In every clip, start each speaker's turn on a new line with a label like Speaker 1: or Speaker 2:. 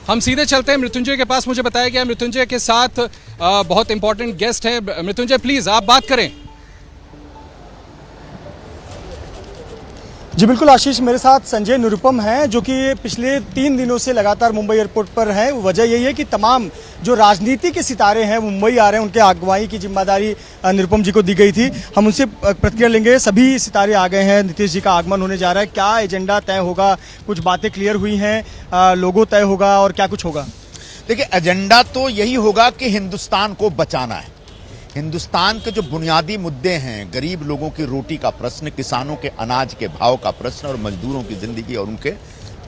Speaker 1: हम सीधे चलते हैं मृत्युंजय के पास। मुझे बताया गया मृत्युंजय के साथ बहुत इंपॉर्टेंट गेस्ट है। मृत्युंजय प्लीज आप बात करें।
Speaker 2: जी बिल्कुल आशीष, मेरे साथ संजय निरुपम हैं जो कि पिछले 3 दिनों से लगातार मुंबई एयरपोर्ट पर हैं। वजह यही है कि तमाम जो राजनीति के सितारे हैं मुंबई आ रहे हैं, उनके अगुवाई की जिम्मेदारी निरुपम जी को दी गई थी। हम उनसे प्रतिक्रिया लेंगे। सभी सितारे आ गए हैं, नीतीश जी का आगमन होने जा रहा है। क्या एजेंडा तय होगा, कुछ बातें क्लियर हुई हैं, लोगो तय होगा और क्या कुछ होगा?
Speaker 3: देखिए, एजेंडा तो यही होगा कि हिंदुस्तान को बचाना है। हिंदुस्तान के जो बुनियादी मुद्दे हैं, गरीब लोगों की रोटी का प्रश्न, किसानों के अनाज के भाव का प्रश्न और मजदूरों की जिंदगी और उनके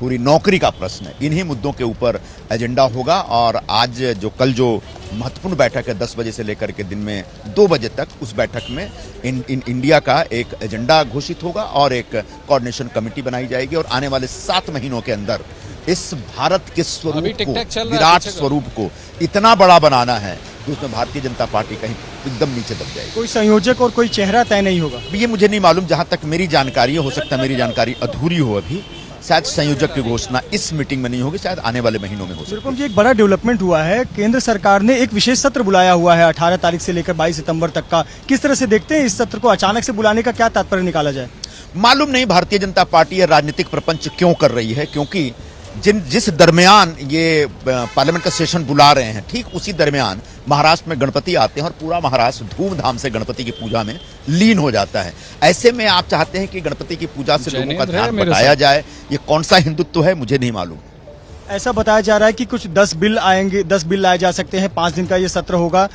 Speaker 3: पूरी नौकरी का प्रश्न, इन्हीं मुद्दों के ऊपर एजेंडा होगा। और आज कल जो महत्वपूर्ण बैठक है 10 बजे से लेकर के दिन में 2 बजे तक, उस बैठक में इंडिया का एक एजेंडा घोषित होगा और एक कोऑर्डिनेशन कमेटी बनाई जाएगी। और आने वाले 7 महीनों के अंदर इस भारत के स्वरूप को, विराट स्वरूप को इतना बड़ा बनाना है कि उसमें भारतीय जनता पार्टी कहीं एकदम नीचे दब जाएगी।
Speaker 2: कोई संयोजक और कोई चेहरा तय नहीं होगा?
Speaker 3: ये मुझे नहीं मालूम। जहां तक मेरी जानकारी है, हो सकता है मेरी जानकारी अधूरी हो अभी, शायद संयोजक की घोषणा इस मीटिंग में नहीं होगी, शायद आने वाले महीनों में हो सकती है।
Speaker 2: जी एक बड़ा डेवलपमेंट हुआ है, केंद्र सरकार ने एक विशेष सत्र बुलाया हुआ है 18 तारीख से लेकर 22 सितंबर तक का। किस तरह से देखते हैं इस सत्र को? अचानक से बुलाने का क्या तात्पर्य निकाला जाए?
Speaker 3: मालूम नहीं भारतीय जनता पार्टी यह राजनीतिक प्रपंच क्यों कर रही है, क्योंकि जिस दरमियान ये पार्लियामेंट का सेशन बुला रहे हैं, ठीक उसी दरमियान महाराष्ट्र में गणपति आते हैं और पूरा महाराष्ट्र धूमधाम से गणपति की पूजा में लीन हो जाता है। ऐसे में आप चाहते हैं कि गणपति की पूजा से लोगों का ध्यान भटकाया जाए। ये कौन सा हिंदुत्व है, मुझे नहीं मालूम।
Speaker 2: ऐसा बताया जा रहा है कि कुछ 10 बिल आएंगे, 10 बिल लाए जा सकते हैं। 5 दिन का ये सत्र होगा।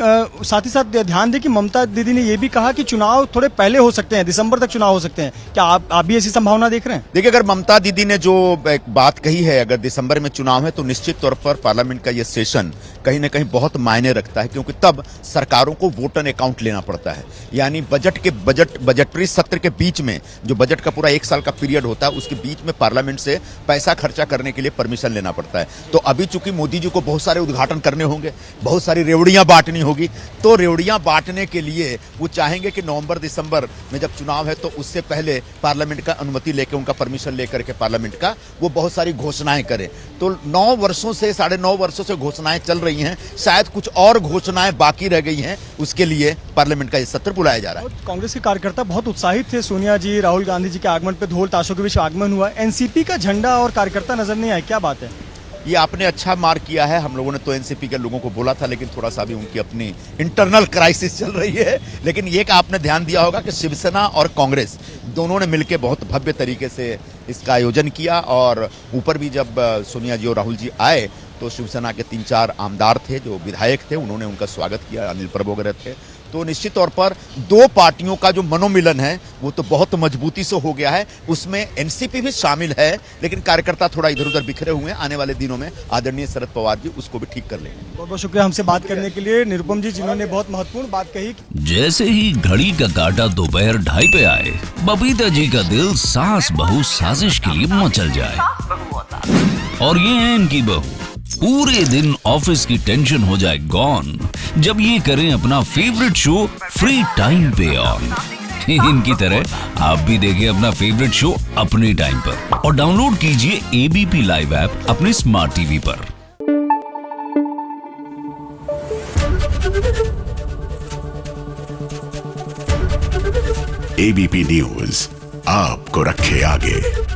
Speaker 2: साथ ही साथ ध्यान दें कि ममता दीदी ने यह भी कहा कि चुनाव थोड़े पहले हो सकते हैं, दिसंबर तक चुनाव हो सकते हैं। क्या आप भी ऐसी संभावना देख रहे हैं?
Speaker 3: देखिए, अगर ममता दीदी ने जो एक बात कही है, अगर दिसंबर में चुनाव है तो निश्चित तौर पर पार्लियामेंट का ये सेशन कहीं ना कहीं बहुत मायने रखता है, क्योंकि तब सरकारों को वोट एंड अकाउंट लेना पड़ता है। यानी बजटरी सत्र के बीच में, जो बजट का पूरा 1 साल का पीरियड होता है, उसके बीच में पार्लियामेंट से पैसा खर्चा करने के लिए परमिशन लेना पड़ता है। तो अभी चूंकि मोदी जी को बहुत सारे उद्घाटन करने होंगे, बहुत सारी रेवड़ियां बांटनी होगी, तो रेवड़ियां बांटने के लिए वो चाहेंगे कि नवंबर दिसंबर में जब चुनाव है तो उससे पहले पार्लियामेंट का अनुमति लेकर, उनका परमिशन लेकर के पार्लियामेंट का वो बहुत सारी घोषणाएं करें। तो 9 वर्षों से, 9.5 वर्षों से घोषणाएं चल रही हैं, शायद कुछ और घोषणाएं बाकी रह गई हैं, उसके लिए पार्लियामेंट का ये सत्र बुलाया जा रहा है।
Speaker 2: कांग्रेस के कार्यकर्ता बहुत उत्साहित थे। सोनिया जी, राहुल गांधी जी के आगमन पर ढोल ताशों के बीच आगमन हुआ। एनसीपी का झंडा और कार्यकर्ता नजर नहीं आए, क्या बात है?
Speaker 3: ये आपने अच्छा मार्क किया है। हम लोगों ने तो एनसीपी के लोगों को बोला था, लेकिन थोड़ा सा भी उनकी अपनी इंटरनल क्राइसिस चल रही है। लेकिन ये कि आपने ध्यान दिया होगा कि शिवसेना और कांग्रेस दोनों ने मिलकर बहुत भव्य तरीके से इसका आयोजन किया। और ऊपर भी जब सोनिया जी और राहुल जी आए तो शिवसेना के 3-4 आमदार थे, जो विधायक थे, उन्होंने उनका स्वागत किया, अनिल प्रभु वगैरह थे। तो निश्चित तौर पर 2 पार्टियों का जो मनोमिलन है वो तो बहुत मजबूती से हो गया है। उसमें एनसीपी भी शामिल है, लेकिन कार्यकर्ता थोड़ा इधर उधर बिखरे हुए हैं। आने वाले दिनों में आदरणीय शरद पवार जी उसको भी ठीक कर लेंगे।
Speaker 2: बहुत बहुत शुक्रिया हमसे बात करने के लिए निरुपम जी, जिन्होंने बहुत महत्वपूर्ण बात कही।
Speaker 4: जैसे ही घड़ी का काटा दोपहर 2:30 पे आए, बबीता जी का दिल सास बहू साजिश के लिए मचल जाए। और ये है इनकी बहू, पूरे दिन ऑफिस की टेंशन हो जाए गॉन जब ये करें अपना फेवरेट शो फ्री टाइम पे ऑन। इनकी तरह आप भी देखिए अपना फेवरेट शो अपने टाइम पर और डाउनलोड कीजिए एबीपी लाइव ऐप अपने स्मार्ट टीवी पर।
Speaker 5: एबीपी न्यूज आपको रखे आगे।